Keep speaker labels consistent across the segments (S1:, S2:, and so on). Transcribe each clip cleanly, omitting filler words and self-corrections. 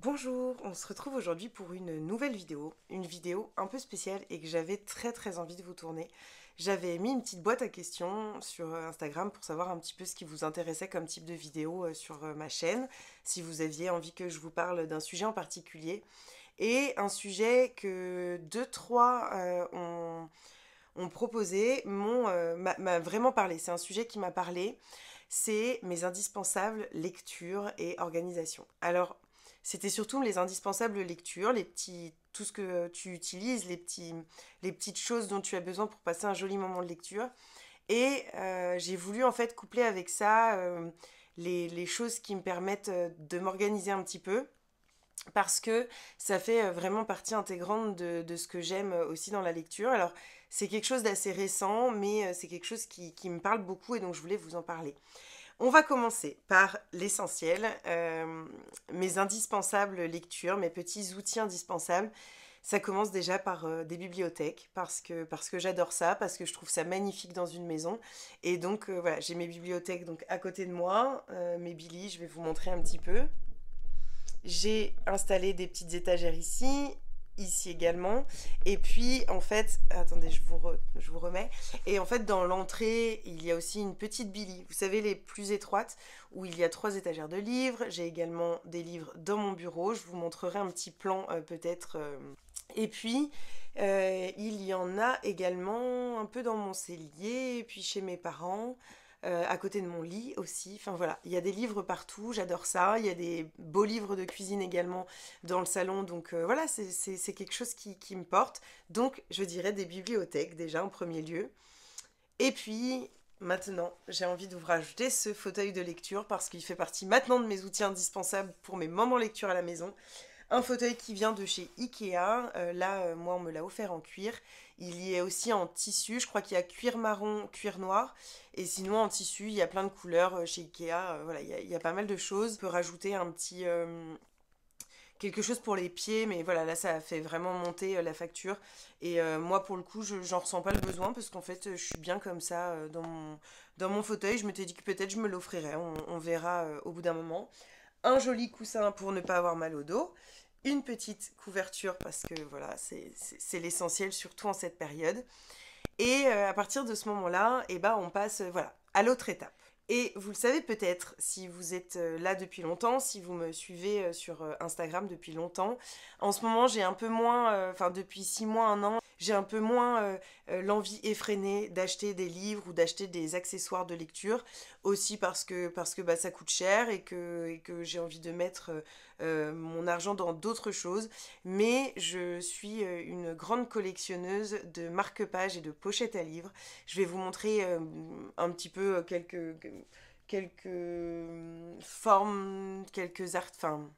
S1: Bonjour, on se retrouve aujourd'hui pour une nouvelle vidéo, une vidéo un peu spéciale et que j'avais très envie de vous tourner. J'avais mis une petite boîte à questions sur Instagram pour savoir un petit peu ce qui vous intéressait comme type de vidéo sur ma chaîne, si vous aviez envie que je vous parle d'un sujet en particulier. Et un sujet que deux, trois ont proposé, m'a vraiment parlé. C'est un sujet qui m'a parlé, c'est mes indispensables lectures et organisation. Alors, c'était surtout les indispensables lectures, tout ce que tu utilises, les petites choses dont tu as besoin pour passer un joli moment de lecture. Et j'ai voulu en fait coupler avec ça les choses qui me permettent de m'organiser un petit peu parce que ça fait vraiment partie intégrante de ce que j'aime aussi dans la lecture. Alors, c'est quelque chose d'assez récent, mais c'est quelque chose qui me parle beaucoup et donc je voulais vous en parler. On va commencer par l'essentiel, mes indispensables lectures, mes petits outils indispensables. Ça commence déjà par des bibliothèques, parce que j'adore ça, parce que je trouve ça magnifique dans une maison. Et donc voilà, j'ai mes bibliothèques donc, à côté de moi, mes Billy, je vais vous montrer un petit peu. J'ai installé des petites étagères ici, ici également. Et puis, en fait, attendez, je vous remets. Et en fait, dans l'entrée, il y a aussi une petite Billy. Vous savez, les plus étroites, où il y a 3 étagères de livres. J'ai également des livres dans mon bureau. Je vous montrerai un petit plan peut-être. Et puis, il y en a également un peu dans mon cellier, et puis chez mes parents à côté de mon lit aussi. Enfin voilà, il y a des livres partout, j'adore ça. Il y a des beaux livres de cuisine également dans le salon. Donc voilà, c'est quelque chose qui me porte. Donc je dirais des bibliothèques déjà en premier lieu. Et puis maintenant, j'ai envie de vous rajouter ce fauteuil de lecture parce qu'il fait partie maintenant de mes outils indispensables pour mes moments lecture à la maison. Un fauteuil qui vient de chez Ikea. Moi, on me l'a offert en cuir. Il y est aussi en tissu. Je crois qu'il y a cuir marron, cuir noir. Et sinon, en tissu, il y a plein de couleurs chez Ikea. Voilà, il y a pas mal de choses. On peut rajouter un petit quelque chose pour les pieds, mais voilà, là, ça a fait vraiment monter la facture. Et moi, pour le coup, j'en ressens pas le besoin parce qu'en fait, je suis bien comme ça dans mon fauteuil. Je m'étais dit que peut-être je me l'offrirais. On verra au bout d'un moment. Un joli coussin pour ne pas avoir mal au dos, une petite couverture parce que voilà, c'est l'essentiel surtout en cette période. Et à partir de ce moment-là, eh ben, on passe voilà, à l'autre étape. Et vous le savez peut-être si vous êtes là depuis longtemps, si vous me suivez sur Instagram depuis longtemps. En ce moment, j'ai un peu moins, enfin depuis 6 mois, un an, j'ai un peu moins l'envie effrénée d'acheter des livres ou d'acheter des accessoires de lecture. Aussi parce que bah, ça coûte cher et que j'ai envie de mettre mon argent dans d'autres choses. Mais je suis une grande collectionneuse de marque-pages et de pochettes à livres. Je vais vous montrer un petit peu quelques formes, enfin,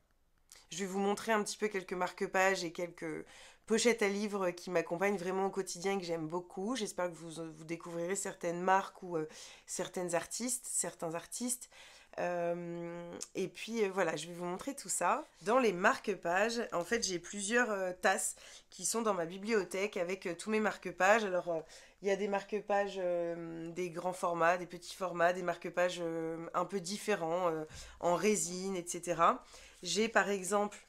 S1: je vais vous montrer un petit peu quelques marque-pages et quelques pochettes à livres qui m'accompagnent vraiment au quotidien et que j'aime beaucoup. J'espère que vous découvrirez certaines marques ou certains artistes. Et puis voilà, je vais vous montrer tout ça. Dans les marque-pages, en fait, j'ai plusieurs tasses qui sont dans ma bibliothèque avec tous mes marque-pages. Alors, il y a des marque-pages, des grands formats, des petits formats, des marque-pages un peu différents, en résine, etc. J'ai par exemple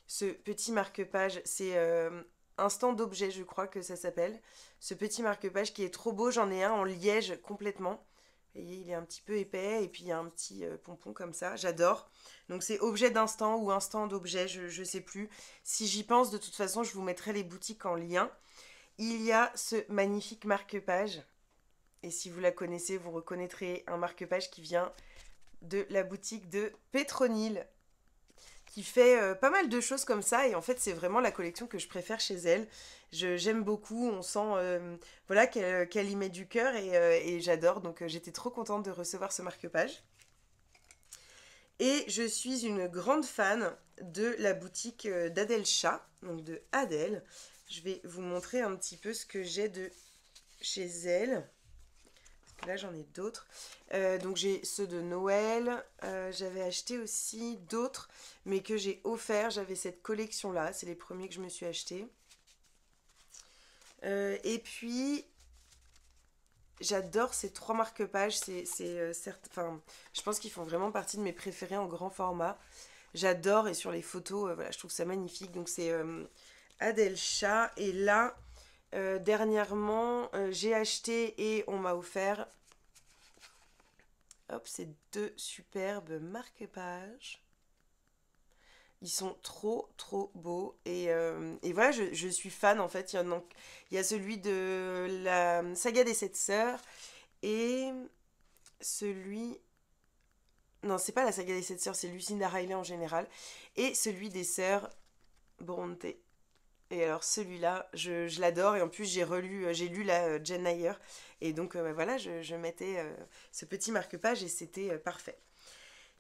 S1: ce petit marque-page, c'est Instant d'objet, je crois que ça s'appelle. Ce petit marque-page qui est trop beau, j'en ai un en liège complètement. Vous voyez, il est un petit peu épais et puis il y a un petit pompon comme ça, j'adore. Donc c'est objet d'instant ou instant d'objet, je sais plus. Si j'y pense, de toute façon, je vous mettrai les boutiques en lien. Il y a ce magnifique marque-page. Et si vous la connaissez, vous reconnaîtrez un marque-page qui vient de la boutique de Pétronille qui fait pas mal de choses comme ça et en fait c'est vraiment la collection que je préfère chez elle. J'aime beaucoup, on sent voilà qu'elle y met du cœur et j'adore donc j'étais trop contente de recevoir ce marque-page. Et je suis une grande fan de la boutique d'Adèle Chat, donc de Adèle. Je vais vous montrer un petit peu ce que j'ai de chez elle. Là, j'en ai d'autres. Donc, j'ai ceux de Noël. J'avais acheté aussi d'autres, mais que j'ai offert. J'avais cette collection-là. C'est les premiers que je me suis achetés. Et puis, j'adore ces 3 marque-pages. Enfin, je pense qu'ils font vraiment partie de mes préférés en grand format. J'adore et sur les photos, voilà, je trouve ça magnifique. Donc c'est Adelcha. Et là, dernièrement, j'ai acheté et on m'a offert, hop, ces deux superbes marque-pages. Ils sont trop trop beaux et voilà, je suis fan en fait. Il y a celui de la saga des 7 sœurs et celui... Non, c'est pas la saga des 7 sœurs, c'est Lucinda Riley en général. Et celui des sœurs Bronte. Et alors celui-là, je l'adore et en plus j'ai lu la Jane Eyre. Et donc voilà, je mettais ce petit marque-page et c'était parfait.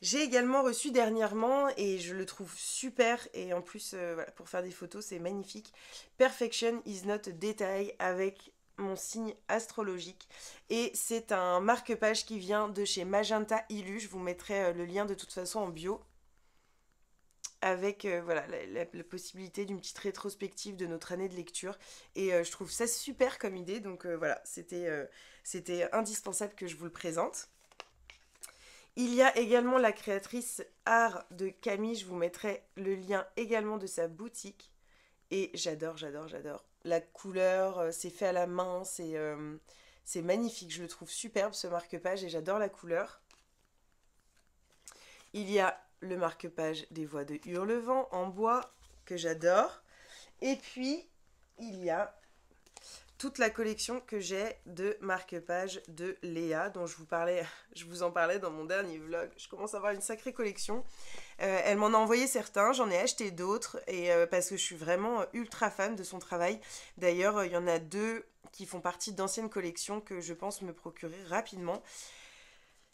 S1: J'ai également reçu dernièrement, et je le trouve super, et en plus, voilà, pour faire des photos, c'est magnifique. Perfection is not a detail avec mon signe astrologique. Et c'est un marque-page qui vient de chez Magenta Illu. Je vous mettrai le lien de toute façon en bio. Avec voilà, la possibilité d'une petite rétrospective de notre année de lecture. Et je trouve ça super comme idée. Donc voilà, c'était indispensable que je vous le présente. Il y a également la créatrice art de Camille, je vous mettrai le lien également de sa boutique. Et j'adore, j'adore, j'adore. La couleur, c'est fait à la main, c'est magnifique, je le trouve superbe ce marque-page et j'adore la couleur. Il y a le marque-page des Voix de Hurlevent en bois, que j'adore. Et puis, il y a toute la collection que j'ai de marque-pages de Léa, dont je vous en parlais dans mon dernier vlog. Je commence à avoir une sacrée collection. Elle m'en a envoyé certains, j'en ai acheté d'autres, et parce que je suis vraiment ultra fan de son travail. D'ailleurs, il y en a 2 qui font partie d'anciennes collections que je pense me procurer rapidement.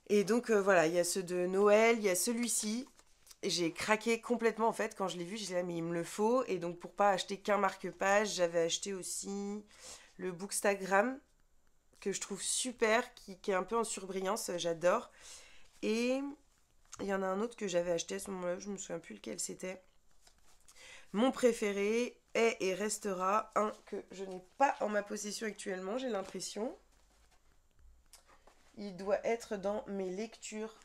S1: Et donc voilà, il y a ceux de Noël, il y a celui-ci. J'ai craqué complètement en fait quand je l'ai vu, j'ai dit mais il me le faut. Et donc pour pas acheter qu'un marque-page, j'avais acheté aussi le Bookstagram que je trouve super, qui est un peu en surbrillance, j'adore. Et il y en a un autre que j'avais acheté à ce moment-là, je me souviens plus lequel c'était. Mon préféré est et restera un que je n'ai pas en ma possession actuellement, j'ai l'impression. Il doit être dans mes lectures.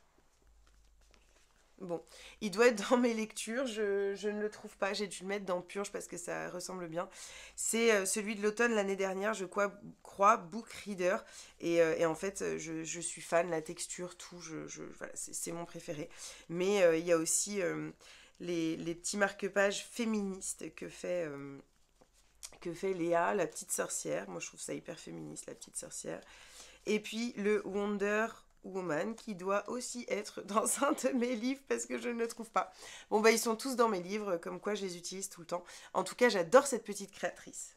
S1: Bon, il doit être dans mes lectures, je ne le trouve pas, j'ai dû le mettre dans Purge parce que ça ressemble bien. C'est celui de l'automne l'année dernière, je crois, Book Reader. Et en fait, je suis fan, la texture, tout, voilà, c'est mon préféré. Mais il y a aussi les petits marque-pages féministes que fait Léa, la petite sorcière. Moi, je trouve ça hyper féministe, la petite sorcière. Et puis le Wonder Woman qui doit aussi être dans un de mes livres parce que je ne le trouve pas. Bon bah ils sont tous dans mes livres, comme quoi je les utilise tout le temps. En tout cas, j'adore cette petite créatrice.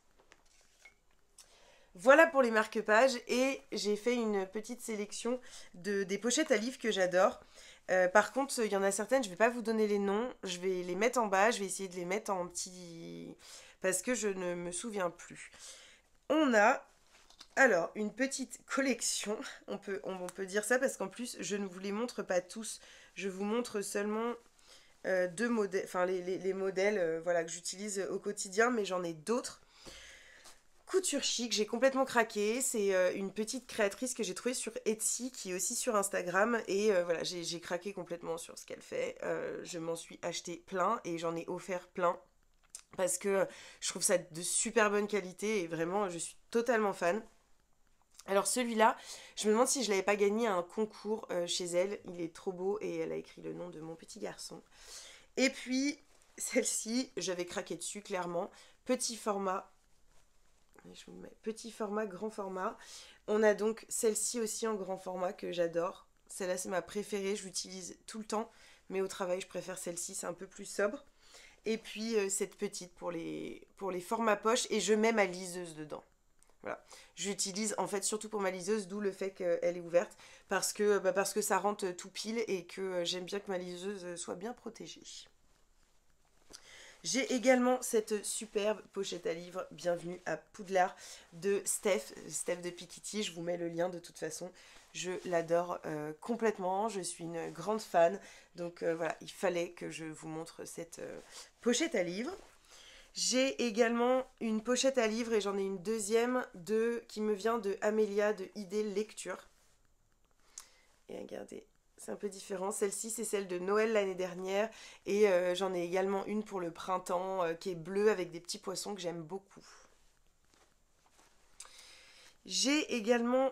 S1: Voilà pour les marque-pages et j'ai fait une petite sélection des pochettes à livres que j'adore. Par contre, il y en a certaines, je ne vais pas vous donner les noms, je vais les mettre en bas, je vais essayer de les mettre en petit... parce que je ne me souviens plus. On a alors une petite collection, on peut dire ça parce qu'en plus je ne vous les montre pas tous, je vous montre seulement 2 modèles, enfin les modèles voilà, que j'utilise au quotidien, mais j'en ai d'autres. Couture Chic, j'ai complètement craqué. C'est une petite créatrice que j'ai trouvée sur Etsy, qui est aussi sur Instagram. Et voilà, j'ai craqué complètement sur ce qu'elle fait. Je m'en suis acheté plein et j'en ai offert plein. Parce que je trouve ça de super bonne qualité et vraiment, je suis totalement fan. Alors celui-là, je me demande si je l'avais pas gagné à un concours chez elle. Il est trop beau et elle a écrit le nom de mon petit garçon. Et puis, celle-ci, j'avais craqué dessus, clairement. Petit format. Je vous le mets. Petit format, grand format. On a donc celle-ci aussi en grand format que j'adore. Celle-là, c'est ma préférée. Je l'utilise tout le temps. Mais au travail, je préfère celle-ci. C'est un peu plus sobre. Et puis, cette petite pour les formats poche. Et je mets ma liseuse dedans. Voilà. J'utilise en fait surtout pour ma liseuse, d'où le fait qu'elle est ouverte. Parce que ça rentre tout pile et que j'aime bien que ma liseuse soit bien protégée. J'ai également cette superbe pochette à livres, Bienvenue à Poudlard, de Steph de Piketty. Je vous mets le lien de toute façon. Je l'adore complètement, je suis une grande fan. Donc voilà, il fallait que je vous montre cette pochette à livres. J'ai également une pochette à livres et j'en ai une deuxième qui me vient de Amélia de Idée Lecture. Et regardez, c'est un peu différent. Celle-ci, c'est celle de Noël l'année dernière. Et j'en ai également une pour le printemps qui est bleue avec des petits poissons que j'aime beaucoup. J'ai également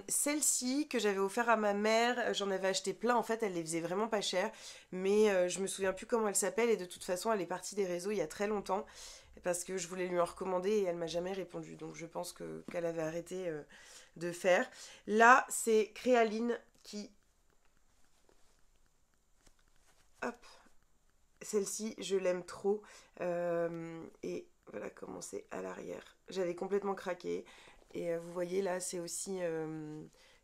S1: celle-ci que j'avais offert à ma mère. J'en avais acheté plein. En fait, elle les faisait vraiment pas cher. Mais je me souviens plus comment elle s'appelle. Et de toute façon, elle est partie des réseaux il y a très longtemps. Parce que je voulais lui en recommander et elle m'a jamais répondu. Donc je pense qu'elle avait arrêté de faire. Là, c'est Créaline qui... Hop, celle-ci, je l'aime trop. Et voilà comment c'est à l'arrière. J'avais complètement craqué. Et vous voyez là, c'est aussi...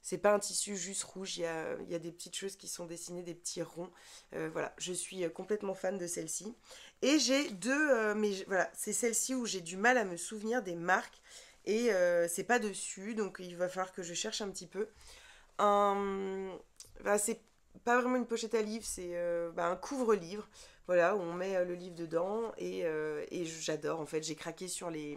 S1: c'est pas un tissu juste rouge, il y a des petites choses qui sont dessinées, des petits ronds. Voilà, je suis complètement fan de celle-ci. Et j'ai deux... voilà, c'est celle-ci où j'ai du mal à me souvenir des marques. Et c'est pas dessus, donc il va falloir que je cherche un petit peu. Bah, c'est pas vraiment une pochette à livre, c'est un couvre-livre. Voilà, où on met le livre dedans et j'adore en fait. J'ai craqué sur les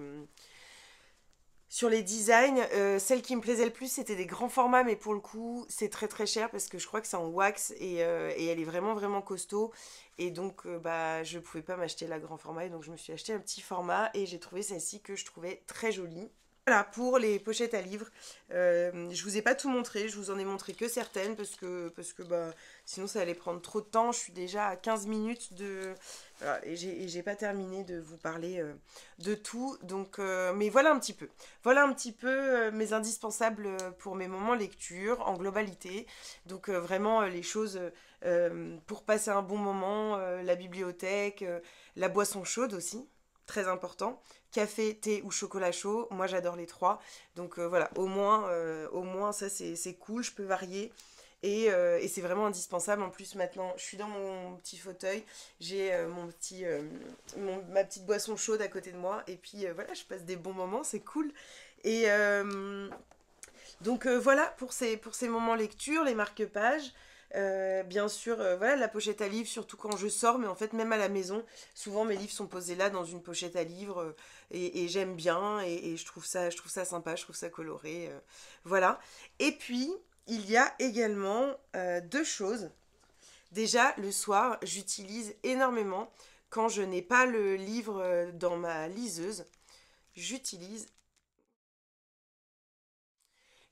S1: designs. Celle qui me plaisait le plus, c'était des grands formats, mais pour le coup, c'est très très cher parce que je crois que c'est en wax et elle est vraiment vraiment costaud. Et donc, bah, je pouvais pas m'acheter la grand format et donc je me suis acheté un petit format et j'ai trouvé celle-ci que je trouvais très jolie. Voilà pour les pochettes à livres. Je vous ai pas tout montré, je vous en ai montré que certaines parce que bah, sinon ça allait prendre trop de temps. Je suis déjà à 15 minutes de. Voilà, et j'ai pas terminé de vous parler de tout. Donc, mais voilà un petit peu. Voilà un petit peu mes indispensables pour mes moments lecture en globalité. Donc, vraiment les choses pour passer un bon moment, la bibliothèque, la boisson chaude aussi, très important. Café, thé ou chocolat chaud, moi j'adore les trois. Donc voilà, au moins ça c'est cool, je peux varier. Et c'est vraiment indispensable. En plus maintenant, je suis dans mon petit fauteuil, j'ai ma petite boisson chaude à côté de moi. Et puis voilà, je passe des bons moments, c'est cool. Et donc voilà pour ces moments lecture, les marque-pages. Bien sûr, voilà la pochette à livres, surtout quand je sors, mais en fait même à la maison, souvent mes livres sont posés là dans une pochette à livres et j'aime bien et je trouve ça sympa, je trouve ça coloré, voilà. Et puis il y a également deux choses. Déjà le soir, j'utilise énormément quand je n'ai pas le livre dans ma liseuse, j'utilise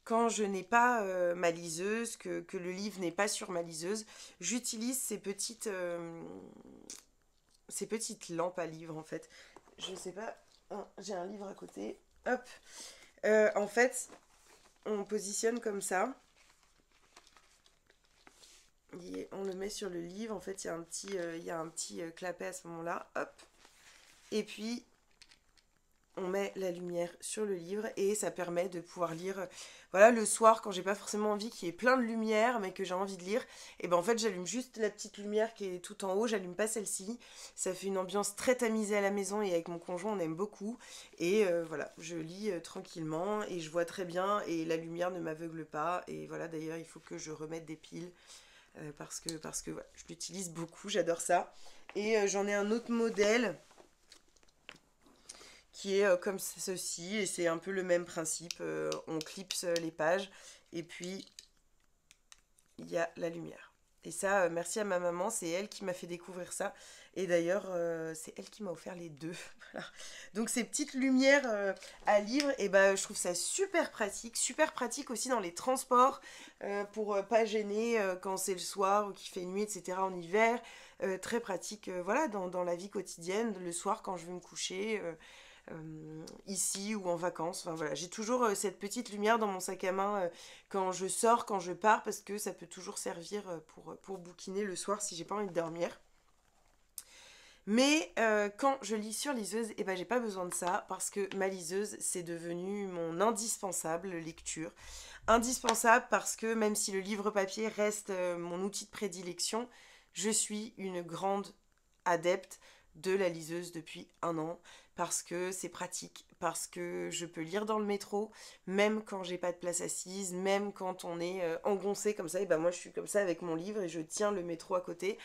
S1: quand je n'ai pas ma liseuse, que le livre n'est pas sur ma liseuse, j'utilise ces petites lampes à livres en fait. Je sais pas, hein, j'ai un livre à côté. Hop. En fait, on positionne comme ça. Et on le met sur le livre. En fait, il y a un petit clapet à ce moment-là. Hop. Et puis, on met la lumière sur le livre et ça permet de pouvoir lire voilà le soir quand j'ai pas forcément envie qu'il y ait plein de lumière mais que j'ai envie de lire et ben en fait j'allume juste la petite lumière qui est tout en haut, j'allume pas celle-ci, ça fait une ambiance très tamisée à la maison et avec mon conjoint on aime beaucoup et voilà je lis tranquillement et je vois très bien et la lumière ne m'aveugle pas et voilà d'ailleurs il faut que je remette des piles parce que voilà, je l'utilise beaucoup, j'adore ça et j'en ai un autre modèle qui est comme ceci, et c'est un peu le même principe. On clipse les pages, et puis il y a la lumière. Et ça, merci à ma maman, c'est elle qui m'a fait découvrir ça. Et d'ailleurs, c'est elle qui m'a offert les deux. Voilà. Donc ces petites lumières à livre, et ben, je trouve ça super pratique aussi dans les transports, pour pas gêner quand c'est le soir ou qu'il fait nuit, etc. en hiver. Très pratique, voilà, dans la vie quotidienne, le soir quand je vais me coucher. Ici ou en vacances. Enfin voilà, j'ai toujours cette petite lumière dans mon sac à main quand je sors, quand je pars, parce que ça peut toujours servir pour bouquiner le soir si j'ai pas envie de dormir. Mais quand je lis sur liseuse, eh ben, j'ai pas besoin de ça parce que ma liseuse, c'est devenu mon indispensable lecture. Indispensable parce que même si le livre papier reste mon outil de prédilection, je suis une grande adepte de la liseuse depuis un an parce que c'est pratique, parce que je peux lire dans le métro, même quand j'ai pas de place assise, même quand on est engoncé comme ça, et ben moi je suis comme ça avec mon livre et je tiens le métro à côté.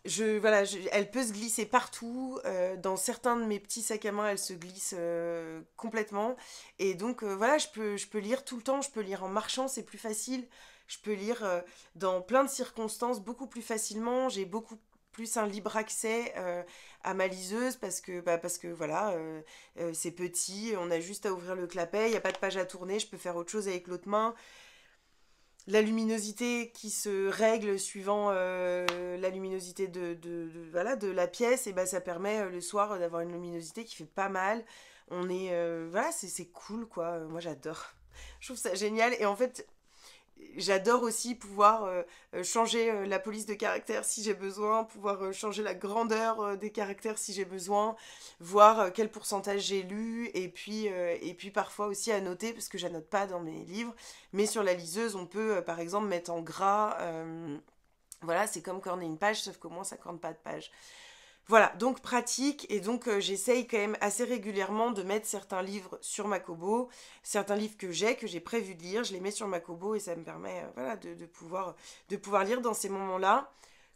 S1: Voilà, elle peut se glisser partout. Dans certains de mes petits sacs à main, elle se glisse complètement. Et donc voilà, je peux lire tout le temps. Je peux lire en marchant, c'est plus facile. je peux lire dans plein de circonstances beaucoup plus facilement, j'ai beaucoup plus un libre accès à ma liseuse parce que voilà, c'est petit, on a juste à ouvrir le clapet, il n'y a pas de page à tourner, je peux faire autre chose avec l'autre main. La luminosité qui se règle suivant la luminosité voilà, de la pièce, et ben ça permet le soir d'avoir une luminosité qui fait pas mal. On est voilà, c'est cool quoi. Moi j'adore. Je trouve ça génial et en fait j'adore aussi pouvoir changer la police de caractère si j'ai besoin, pouvoir changer la grandeur des caractères si j'ai besoin, voir quel pourcentage j'ai lu, et puis parfois aussi à noter, parce que j'annote pas dans mes livres, mais sur la liseuse, on peut par exemple mettre en gras, voilà, c'est comme corner une page, sauf qu'au moins ça corne pas de page. Voilà, donc pratique, et donc j'essaye quand même assez régulièrement de mettre certains livres sur ma Kobo, certains livres que j'ai prévu de lire, je les mets sur ma Kobo et ça me permet voilà, de pouvoir lire dans ces moments-là,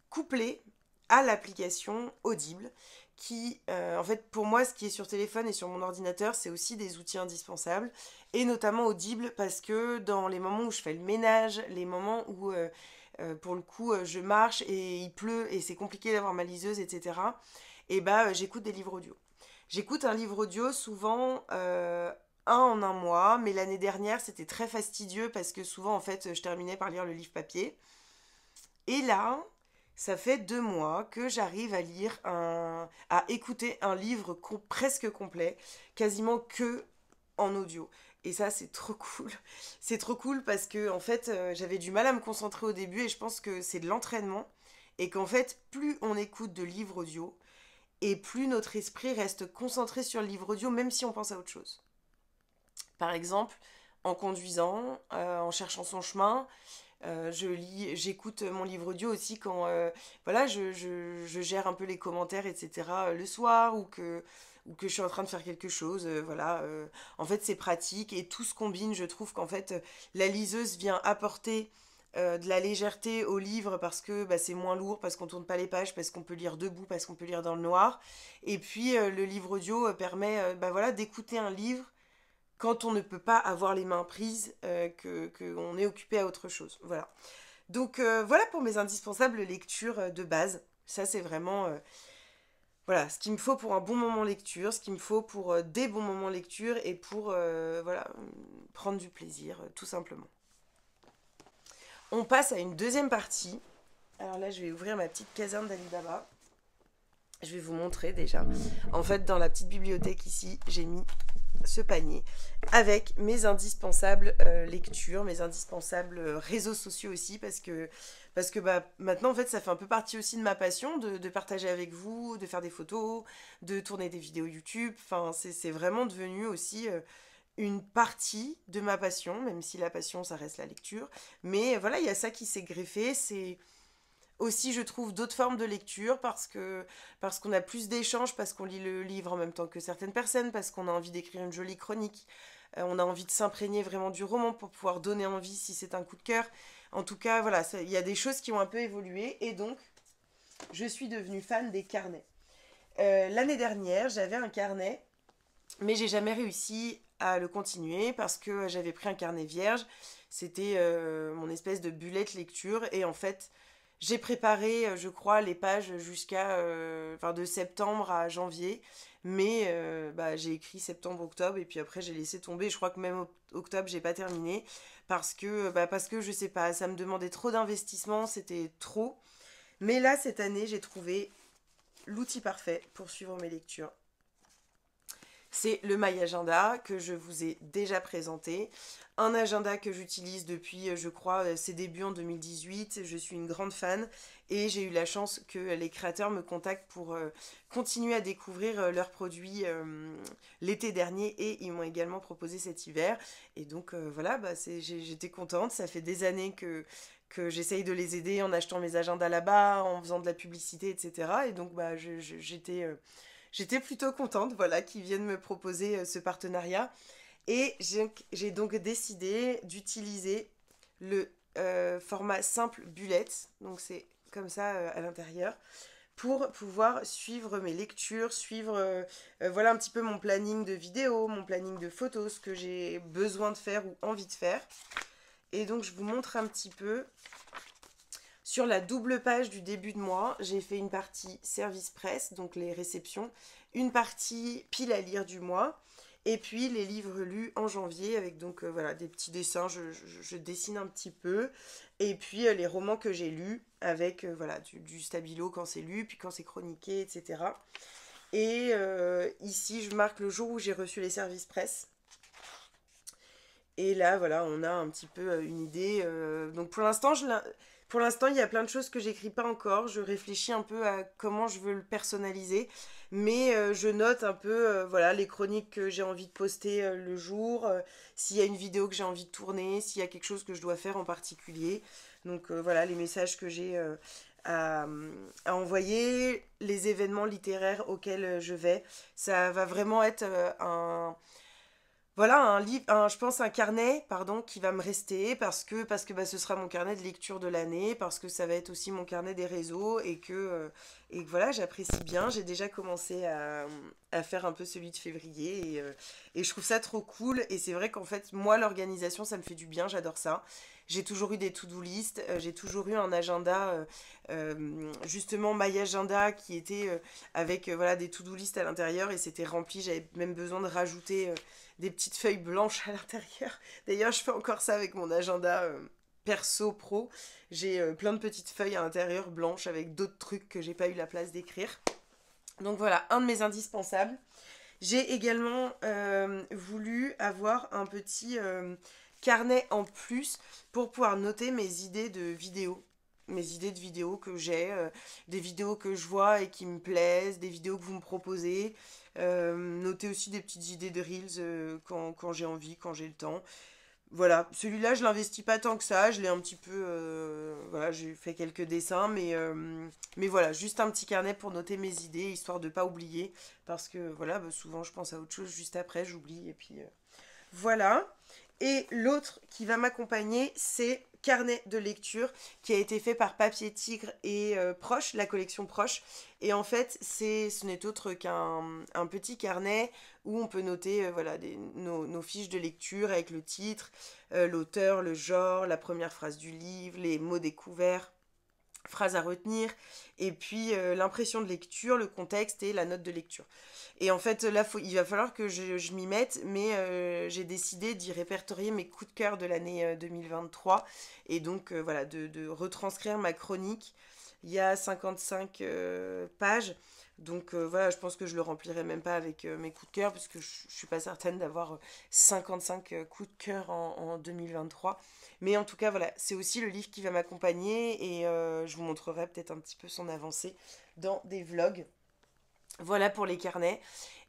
S1: couplé à l'application Audible, qui, en fait, pour moi, ce qui est sur téléphone et sur mon ordinateur, c'est aussi des outils indispensables, et notamment Audible, parce que dans les moments où je fais le ménage, les moments où pour le coup, je marche et il pleut et c'est compliqué d'avoir ma liseuse, etc. Et bah, j'écoute des livres audio. J'écoute un livre audio souvent un en un mois, mais l'année dernière c'était très fastidieux parce que souvent en fait je terminais par lire le livre papier. Et là, ça fait 2 mois que j'arrive à écouter un livre presque complet, quasiment que en audio. Et ça, c'est trop cool. C'est trop cool parce que, en fait, j'avais du mal à me concentrer au début et je pense que c'est de l'entraînement. Et qu'en fait, plus on écoute de livres audio, et plus notre esprit reste concentré sur le livre audio, même si on pense à autre chose. Par exemple, en conduisant, en cherchant son chemin, j'écoute mon livre audio aussi quand voilà, je gère un peu les commentaires, etc. Le soir ou que je suis en train de faire quelque chose. Voilà, en fait, c'est pratique et tout se combine. Je trouve qu'en fait, la liseuse vient apporter de la légèreté au livre parce que bah, c'est moins lourd, parce qu'on tourne pas les pages, parce qu'on peut lire debout, parce qu'on peut lire dans le noir. Et puis, le livre audio permet bah, voilà, d'écouter un livre quand on ne peut pas avoir les mains prises, qu'on est occupé à autre chose. Voilà. Donc voilà pour mes indispensables lectures de base. Ça c'est vraiment voilà, ce qu'il me faut pour un bon moment lecture, ce qu'il me faut pour des bons moments lecture et pour voilà, prendre du plaisir, tout simplement. On passe à une deuxième partie. Alors là, je vais ouvrir ma petite caserne d'Alibaba. Je vais vous montrer déjà. En fait, dans la petite bibliothèque ici, j'ai mis ce panier avec mes indispensables lectures, mes indispensables réseaux sociaux aussi, parce que bah, maintenant en fait ça fait un peu partie aussi de ma passion de partager avec vous, de faire des photos, de tourner des vidéos YouTube. Enfin c'est vraiment devenu aussi une partie de ma passion, même si la passion ça reste la lecture, mais voilà, il y a ça qui s'est greffé. C'est aussi, je trouve, d'autres formes de lecture parce qu'on a plus d'échanges, parce qu'on lit le livre en même temps que certaines personnes, parce qu'on a envie d'écrire une jolie chronique, on a envie de s'imprégner vraiment du roman pour pouvoir donner envie si c'est un coup de cœur. En tout cas, voilà, il y a des choses qui ont un peu évolué et donc je suis devenue fan des carnets. L'année dernière, j'avais un carnet, mais j'ai jamais réussi à le continuer parce que j'avais pris un carnet vierge. C'était mon espèce de bullet lecture et en fait, j'ai préparé, je crois, les pages jusqu'à de septembre à janvier, mais bah, j'ai écrit septembre-octobre et puis après j'ai laissé tomber. Je crois que même octobre j'ai pas terminé parce que je sais pas, ça me demandait trop d'investissement, c'était trop. Mais là cette année j'ai trouvé l'outil parfait pour suivre mes lectures. C'est le My Agenda que je vous ai déjà présenté. Un agenda que j'utilise depuis, je crois, ses débuts en 2018. Je suis une grande fan et j'ai eu la chance que les créateurs me contactent pour continuer à découvrir leurs produits l'été dernier et ils m'ont également proposé cet hiver. Et donc voilà, bah, j'étais contente. Ça fait des années que j'essaye de les aider en achetant mes agendas là-bas, en faisant de la publicité, etc. Et donc bah, j'étais plutôt contente, voilà, qu'ils viennent me proposer ce partenariat. Et j'ai donc décidé d'utiliser le format simple bullet, donc c'est comme ça à l'intérieur, pour pouvoir suivre mes lectures, suivre voilà un petit peu mon planning de vidéos, mon planning de photos, ce que j'ai besoin de faire ou envie de faire. Et donc je vous montre un petit peu. Sur la double page du début de mois, j'ai fait une partie service presse, donc les réceptions, une partie pile à lire du mois, et puis les livres lus en janvier avec donc voilà des petits dessins, je dessine un petit peu, et puis les romans que j'ai lus avec voilà du stabilo quand c'est lu, puis quand c'est chroniqué, etc. Et ici je marque le jour où j'ai reçu les services presse. Et là, voilà, on a un petit peu une idée. Donc pour l'instant, il y a plein de choses que j'écris pas encore. Je réfléchis un peu à comment je veux le personnaliser. Mais je note un peu voilà, les chroniques que j'ai envie de poster le jour, s'il y a une vidéo que j'ai envie de tourner, s'il y a quelque chose que je dois faire en particulier. Donc voilà, les messages que j'ai à, à envoyer, les événements littéraires auxquels je vais. Ça va vraiment être voilà, un livre, je pense un carnet, pardon, qui va me rester parce que bah, ce sera mon carnet de lecture de l'année, parce que ça va être aussi mon carnet des réseaux et que voilà, j'apprécie bien. J'ai déjà commencé à faire un peu celui de février et je trouve ça trop cool. Et c'est vrai qu'en fait, moi, l'organisation, ça me fait du bien, j'adore ça. J'ai toujours eu des to-do list, j'ai toujours eu un agenda, justement My Agenda qui était avec voilà, des to-do list à l'intérieur et c'était rempli. J'avais même besoin de rajouter des petites feuilles blanches à l'intérieur. D'ailleurs, je fais encore ça avec mon agenda perso pro. J'ai plein de petites feuilles à l'intérieur blanches avec d'autres trucs que j'ai pas eu la place d'écrire. Donc voilà, un de mes indispensables. J'ai également voulu avoir un petit carnet en plus pour pouvoir noter mes idées de vidéos. Mes idées de vidéos que j'ai, des vidéos que je vois et qui me plaisent, des vidéos que vous me proposez. Noter aussi des petites idées de Reels quand j'ai envie, quand j'ai le temps. Voilà, celui-là, je l'investis pas tant que ça. Je l'ai un petit peu. Voilà, j'ai fait quelques dessins, mais voilà, juste un petit carnet pour noter mes idées, histoire de pas oublier. Parce que voilà, bah, souvent je pense à autre chose juste après, j'oublie. Et puis voilà. Et l'autre qui va m'accompagner, c'est Carnet de lecture qui a été fait par Papier Tigre et Proche, la collection Proche. Et en fait, ce n'est autre qu'un un petit carnet où on peut noter voilà, nos fiches de lecture avec le titre, l'auteur, le genre, la première phrase du livre, les mots découverts, phrases à retenir, et puis l'impression de lecture, le contexte et la note de lecture. Et en fait, là, il va falloir que je m'y mette, mais j'ai décidé d'y répertorier mes coups de cœur de l'année 2023, et donc voilà, de retranscrire ma chronique. Il y a 55 pages, donc voilà, je pense que je le remplirai même pas avec mes coups de cœur, parce que je suis pas certaine d'avoir 55 coups de cœur en 2023. Mais en tout cas, voilà, c'est aussi le livre qui va m'accompagner et je vous montrerai peut-être un petit peu son avancée dans des vlogs. Voilà pour les carnets.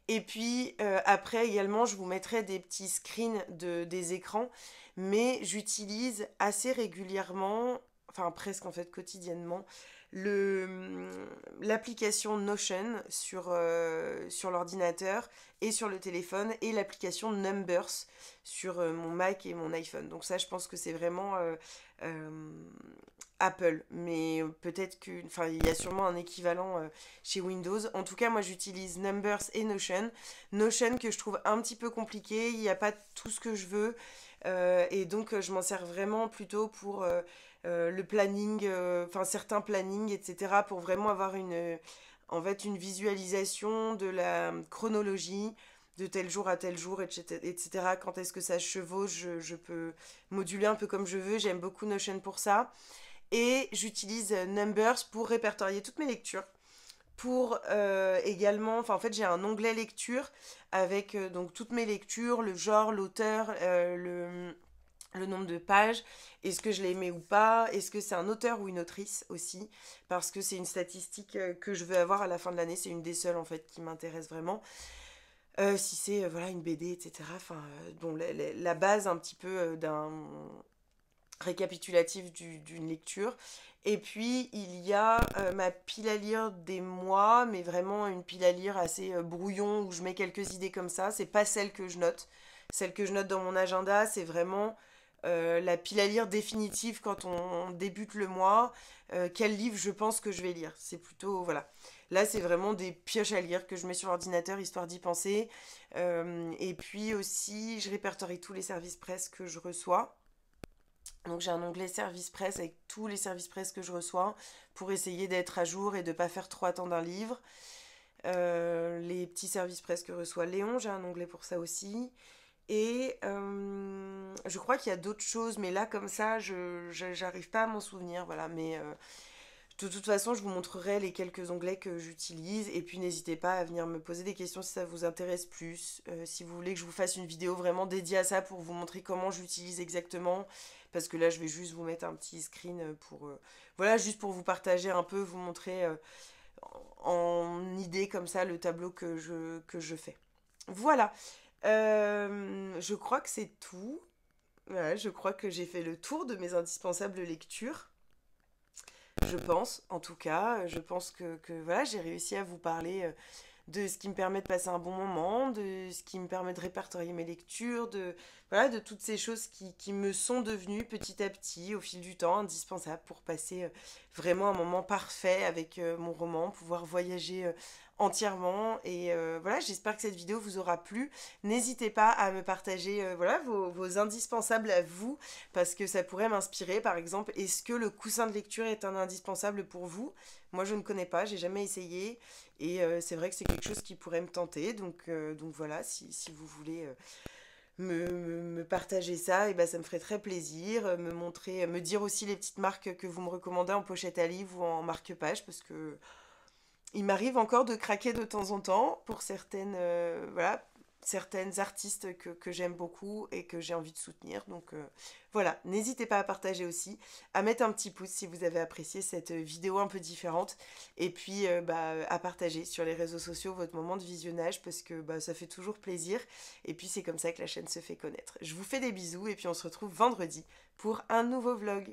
S1: Et puis après également, je vous mettrai des petits screens des écrans, mais j'utilise assez régulièrement, enfin presque en fait quotidiennement, l'application Notion sur l'ordinateur et sur le téléphone et l'application Numbers sur mon Mac et mon iPhone. Donc ça, je pense que c'est vraiment euh, Apple, mais peut-être que, enfin, il y a sûrement un équivalent chez Windows. En tout cas, moi, j'utilise Numbers et Notion. Notion que je trouve un petit peu compliqué, il n'y a pas tout ce que je veux, et donc je m'en sers vraiment plutôt pour le planning, enfin certains plannings, etc., pour vraiment avoir en fait, une visualisation de la chronologie de tel jour à tel jour, etc. Quand est-ce que ça se chevauche, je peux moduler un peu comme je veux. J'aime beaucoup Notion pour ça. Et j'utilise Numbers pour répertorier toutes mes lectures. Pour également, enfin en fait j'ai un onglet lecture avec donc toutes mes lectures, le genre, l'auteur, le nombre de pages, est-ce que je l'ai aimé ou pas, est-ce que c'est un auteur ou une autrice aussi, parce que c'est une statistique que je veux avoir à la fin de l'année, c'est une des seules en fait qui m'intéresse vraiment. Si c'est voilà, une BD, etc. Enfin, bon, la base un petit peu d'un récapitulatif d'une lecture. Et puis il y a ma pile à lire des mois, mais vraiment une pile à lire assez brouillon où je mets quelques idées comme ça. C'est pas celle que je note. Celle que je note dans mon agenda, c'est vraiment la pile à lire définitive quand on débute le mois. Quel livre je pense que je vais lire. C'est plutôt, voilà. Là, c'est vraiment des pioches à lire que je mets sur l'ordinateur histoire d'y penser. Et puis aussi, je répertorie tous les services presse que je reçois. Donc j'ai un onglet service presse avec tous les services presse que je reçois pour essayer d'être à jour et de ne pas faire trop attendre un livre. Les petits services presse que reçoit Léon, j'ai un onglet pour ça aussi. Et je crois qu'il y a d'autres choses, mais là, comme ça, j'arrive pas à m'en souvenir. Voilà, mais de toute façon, je vous montrerai les quelques onglets que j'utilise. Et puis, n'hésitez pas à venir me poser des questions si ça vous intéresse plus. Si vous voulez que je vous fasse une vidéo vraiment dédiée à ça pour vous montrer comment j'utilise exactement. Parce que là, je vais juste vous mettre un petit screen pour... voilà, juste pour vous partager un peu, vous montrer en idée comme ça le tableau que je fais. Voilà. Je crois que c'est tout. Voilà, je crois que j'ai fait le tour de mes indispensables lectures. Je pense, en tout cas. Je pense que voilà, j'ai réussi à vous parler de ce qui me permet de passer un bon moment, de ce qui me permet de répertorier mes lectures, voilà, de toutes ces choses qui me sont devenues petit à petit, au fil du temps, indispensables pour passer vraiment un moment parfait avec mon roman, pouvoir voyager entièrement. Et voilà, j'espère que cette vidéo vous aura plu. N'hésitez pas à me partager voilà, vos indispensables à vous, parce que ça pourrait m'inspirer. Par exemple, est-ce que le coussin de lecture est un indispensable pour vous? Moi, je ne connais pas, j'ai jamais essayé. Et c'est vrai que c'est quelque chose qui pourrait me tenter. Donc voilà, si vous voulez me partager ça, et ben ça me ferait très plaisir. Me montrer, me dire aussi les petites marques que vous me recommandez en pochette à livre ou en marque-page, parce que il m'arrive encore de craquer de temps en temps pour certaines, voilà, certaines artistes que j'aime beaucoup et que j'ai envie de soutenir. Donc voilà, n'hésitez pas à partager aussi, à mettre un petit pouce si vous avez apprécié cette vidéo un peu différente. Et puis à partager sur les réseaux sociaux votre moment de visionnage, parce que ça fait toujours plaisir. Et puis c'est comme ça que la chaîne se fait connaître. Je vous fais des bisous et puis on se retrouve vendredi pour un nouveau vlog.